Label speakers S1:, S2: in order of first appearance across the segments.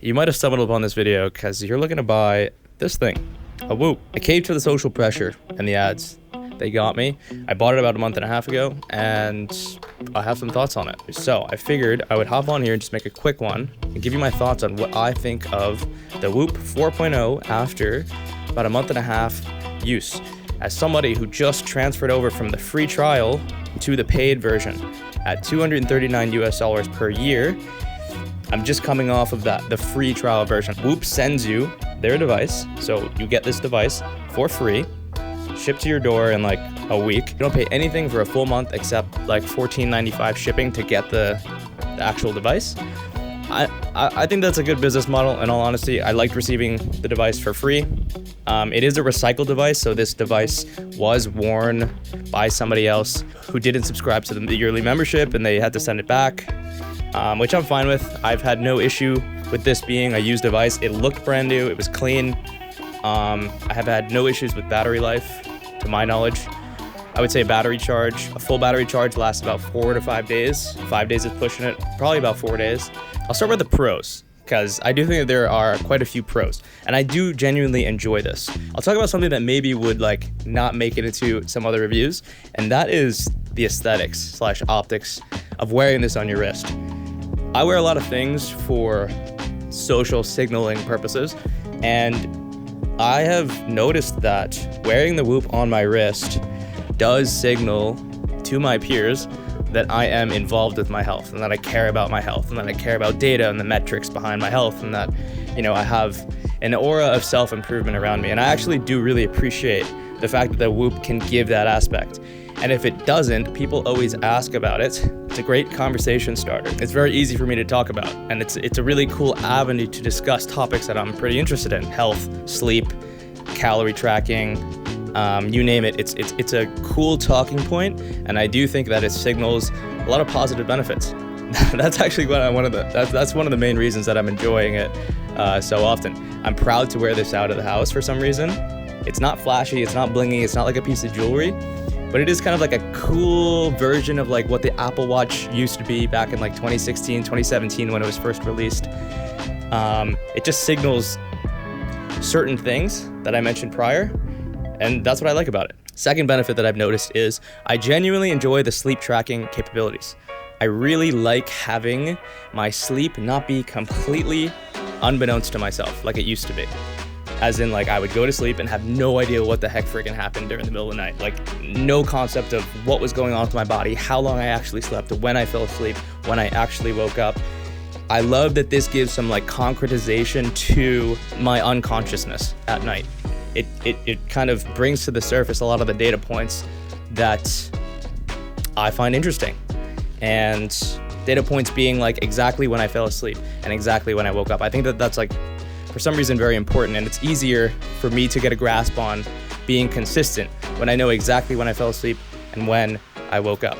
S1: You might have stumbled upon this video because you're looking to buy this thing, a Whoop. I caved to the social pressure and the ads. They got me. I bought it about a month and a half ago, and I have some thoughts on it. So I figured I would hop on here and just make a quick one and give you my thoughts on what I think of the Whoop 4.0 after about a month and a half use. As somebody who just transferred over from the free trial to the paid version at $239 US per year, I'm just coming off of the free trial version. Whoop sends you their device, so you get this device for free, shipped to your door in like a week. You don't pay anything for a full month except like $14.95 shipping to get the actual device. I think that's a good business model, in all honesty. I liked receiving the device for free. It is a recycled device, so this device was worn by somebody else who didn't subscribe to the yearly membership, and they had to send it back. Which I'm fine with. I've had no issue with this being a used device. It looked brand new, it was clean. I have had no issues with battery life, to my knowledge. I would say a full battery charge lasts about 4 to 5 days. 5 days is pushing it, probably about 4 days. I'll start with the pros, because I do think that there are quite a few pros, and I do genuinely enjoy this. I'll talk about something that maybe would not make it into some other reviews, and that is the aesthetics/optics of wearing this on your wrist. I wear a lot of things for social signaling purposes, and I have noticed that wearing the Whoop on my wrist does signal to my peers that I am involved with my health, and that I care about my health, and that I care about data and the metrics behind my health, and that, I have an aura of self-improvement around me. And I actually do really appreciate the fact that the Whoop can give that aspect. And if it doesn't, people always ask about it. It's a great conversation starter. It's very easy for me to talk about, and it's a really cool avenue to discuss topics that I'm pretty interested in: health, sleep, calorie tracking, you name it. It's a cool talking point, and I do think that it signals a lot of positive benefits. That's actually that's one of the main reasons that I'm enjoying it so often. I'm proud to wear this out of the house for some reason. It's not flashy, it's not blingy, it's not like a piece of jewelry, but it is kind of like a cool version of like what the Apple Watch used to be back in like 2016, 2017 when it was first released. It just signals certain things that I mentioned prior, and that's what I like about it. Second benefit that I've noticed is I genuinely enjoy the sleep tracking capabilities. I really like having my sleep not be completely unbeknownst to myself like it used to be. As in, I would go to sleep and have no idea what the heck freaking happened during the middle of the night. No concept of what was going on with my body, how long I actually slept, when I fell asleep, when I actually woke up. I love that this gives some concretization to my unconsciousness at night. It kind of brings to the surface a lot of the data points that I find interesting. And data points being exactly when I fell asleep and exactly when I woke up. I think that that's for some reason very important, and it's easier for me to get a grasp on being consistent when I know exactly when I fell asleep and when I woke up.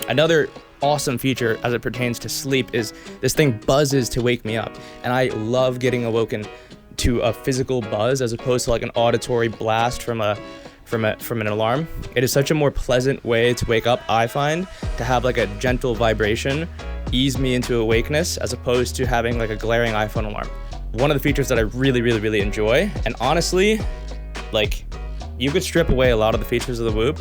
S1: Another awesome feature as it pertains to sleep is this thing buzzes to wake me up, and I love getting awoken to a physical buzz as opposed to an auditory blast from an alarm. It is such a more pleasant way to wake up, I find, to have a gentle vibration ease me into awakeness as opposed to having a glaring iPhone alarm. One of the features that I really, really, really enjoy, and honestly, you could strip away a lot of the features of the Whoop,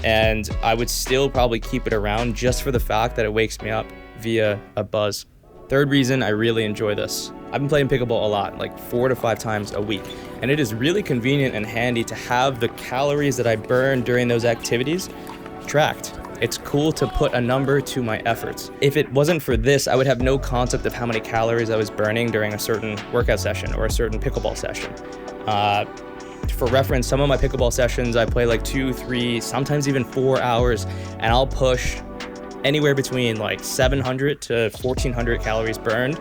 S1: and I would still probably keep it around just for the fact that it wakes me up via a buzz. Third reason I really enjoy this: I've been playing pickleball a lot, 4 to 5 times a week, and it is really convenient and handy to have the calories that I burn during those activities tracked. It's cool to put a number to my efforts. If it wasn't for this, I would have no concept of how many calories I was burning during a certain workout session or a certain pickleball session. For reference, some of my pickleball sessions, I play 2, 3, sometimes even 4 hours, and I'll push anywhere between 700 to 1400 calories burned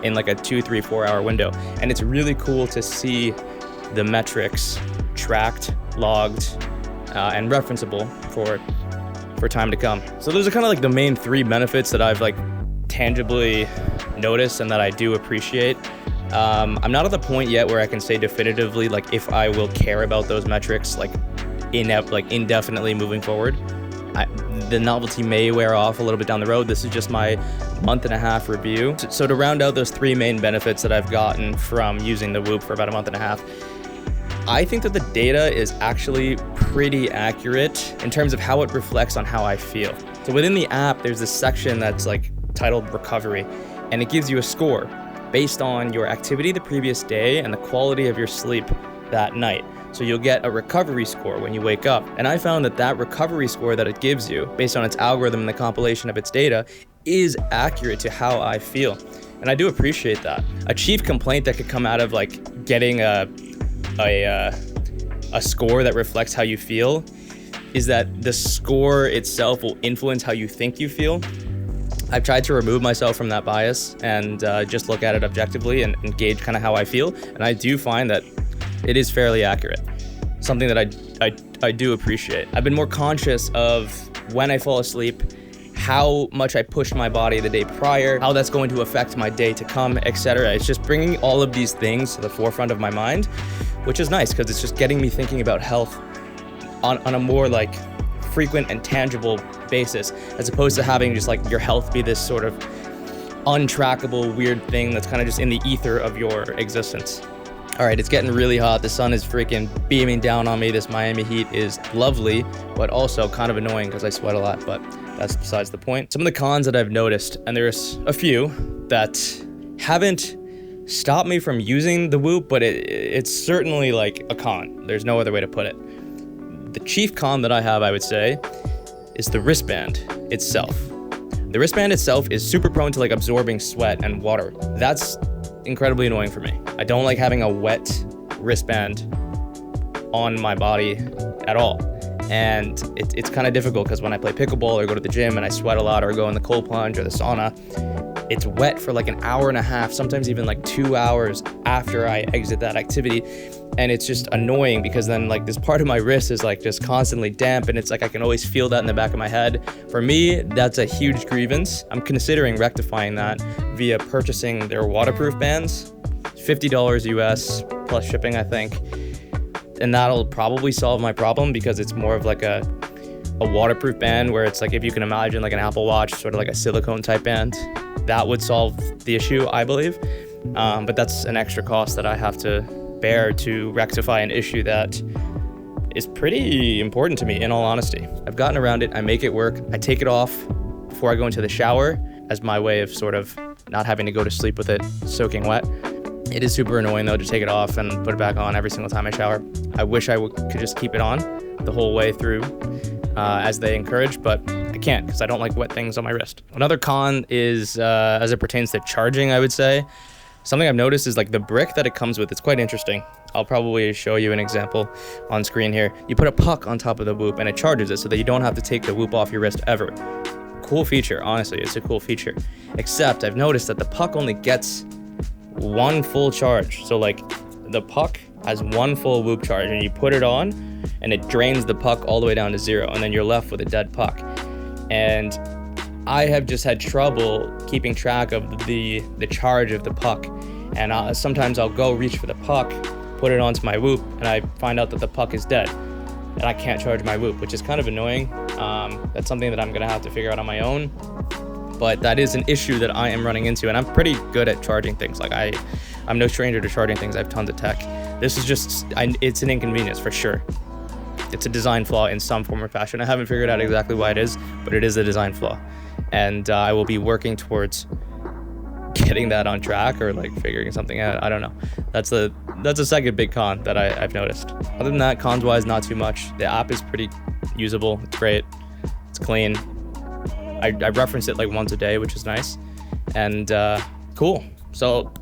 S1: in a 2, 3, 4 hour window. And it's really cool to see the metrics tracked, logged, and referenceable for time to come. So those are kind of the main 3 benefits that I've tangibly noticed and that I do appreciate. I'm not at the point yet where I can say definitively if I will care about those metrics indefinitely moving forward. The novelty may wear off a little bit down the road. This is just my month-and-a-half review. So to round out those 3 main benefits that I've gotten from using the Whoop for about a month and a half, I think that the data is actually pretty accurate in terms of how it reflects on how I feel. So within the app, there's this section that's like titled Recovery, and it gives you a score based on your activity the previous day and the quality of your sleep that night. So you'll get a recovery score when you wake up. And I found that that recovery score that it gives you, based on its algorithm and the compilation of its data, is accurate to how I feel. And I do appreciate that. A chief complaint that could come out of like getting a score that reflects how you feel is that the score itself will influence how you think you feel. I've tried to remove myself from that bias and just look at it objectively and gauge kind of how I feel. And I do find that it is fairly accurate, something that I do appreciate. I've been more conscious of when I fall asleep, how much I push my body the day prior, how that's going to affect my day to come, etc. It's just bringing all of these things to the forefront of my mind, which is nice because it's just getting me thinking about health on a more like frequent and tangible basis, as opposed to having just like your health be this sort of untrackable weird thing that's kind of just in the ether of your existence. All right, it's getting really hot. The sun is freaking beaming down on me. This Miami heat is lovely, but also kind of annoying because I sweat a lot, but that's besides the point. Some of the cons that I've noticed, and there's a few that haven't stopped me from using the Whoop, but it's certainly like a con. There's no other way to put it. The chief con that I have, I would say, is the wristband itself. The wristband itself is super prone to like absorbing sweat and water. That's incredibly annoying for me. I don't like having a wet wristband on my body at all. And it's kind of difficult because when I play pickleball or go to the gym and I sweat a lot or go in the cold plunge or the sauna, it's wet for like an hour and a half, sometimes even like 2 hours after I exit that activity. And it's just annoying because then like this part of my wrist is like just constantly damp, and it's like I can always feel that in the back of my head. For me, that's a huge grievance. I'm considering rectifying that via purchasing their waterproof bands, $50 US plus shipping, I think. And that'll probably solve my problem because it's more of like a waterproof band where it's like, if you can imagine like an Apple Watch, sort of like a silicone type band, that would solve the issue, I believe. But that's an extra cost that I have to bear to rectify an issue that is pretty important to me, in all honesty. I've gotten around it, I make it work. I take it off before I go into the shower as my way of sort of not having to go to sleep with it soaking wet. It is super annoying though to take it off and put it back on every single time I shower. I wish I could just keep it on the whole way through as they encourage, but I can't because I don't like wet things on my wrist. Another con is as it pertains to charging, I would say. Something I've noticed is like the brick that it comes with. It's quite interesting. I'll probably show you an example on screen here. You put a puck on top of the Whoop and it charges it so that you don't have to take the Whoop off your wrist ever. Cool feature, honestly, it's a cool feature. Except I've noticed that the puck only gets one full charge. So like the puck has one full Whoop charge and you put it on and it drains the puck all the way down to 0, and then you're left with a dead puck. And I have just had trouble keeping track of the charge of the puck, and sometimes I'll go reach for the puck, put it onto my Whoop, and I find out that the puck is dead and I can't charge my Whoop, which is kind of annoying. That's something that I'm gonna have to figure out on my own, but that is an issue that I am running into, and I'm pretty good at charging things. Like I'm no stranger to charging things. I have tons of tech. This is just, it's an inconvenience for sure. It's a design flaw in some form or fashion. I haven't figured out exactly why it is, but it is a design flaw. And I will be working towards getting that on track or like figuring something out. I don't know. That's a second big con that I've noticed. Other than that, cons wise, not too much. The app is pretty usable. It's great. It's clean. I reference it like once a day, which is nice. And cool. So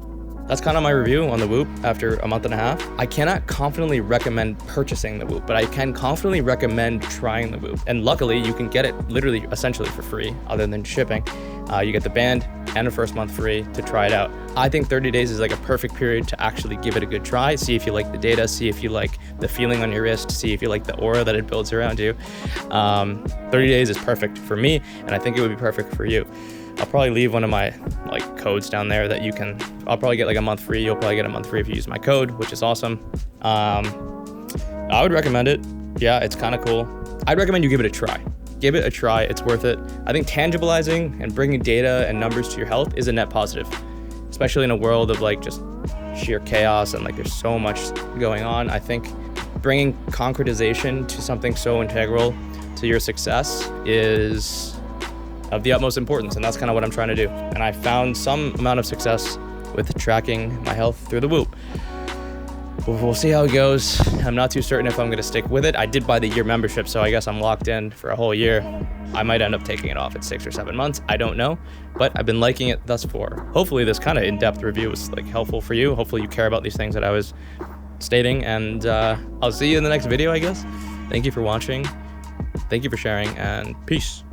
S1: that's kind of my review on the Whoop after a month and a half. I cannot confidently recommend purchasing the Whoop, but I can confidently recommend trying the Whoop. And luckily, you can get it literally essentially for free, other than shipping. You get the band and a first month free to try it out. I think 30 days is like a perfect period to actually give it a good try, see if you like the data, see if you like the feeling on your wrist, see if you like the aura that it builds around you. 30 days is perfect for me, and I think it would be perfect for you. I'll probably leave one of my like codes down there that you can, I'll probably get like a month free. You'll probably get a month free if you use my code, which is awesome. I would recommend it. Yeah, it's kind of cool. I'd recommend you give it a try. give it a try. It's worth it. I think tangibilizing and bringing data and numbers to your health is a net positive, especially in a world of like just sheer chaos and like there's so much going on. I think bringing concretization to something so integral to your success is of the utmost importance, and that's kind of what I'm trying to do. And I found some amount of success with tracking my health through the Whoop. We'll see how it goes. I'm not too certain if I'm going to stick with it. I did buy the year membership, so I guess I'm locked in for a whole year. I might end up taking it off at 6 or 7 months. I don't know, but I've been liking it thus far. Hopefully this kind of in-depth review was like helpful for you. Hopefully you care about these things that I was stating, and I'll see you in the next video, I guess. Thank you for watching. Thank you for sharing, and peace.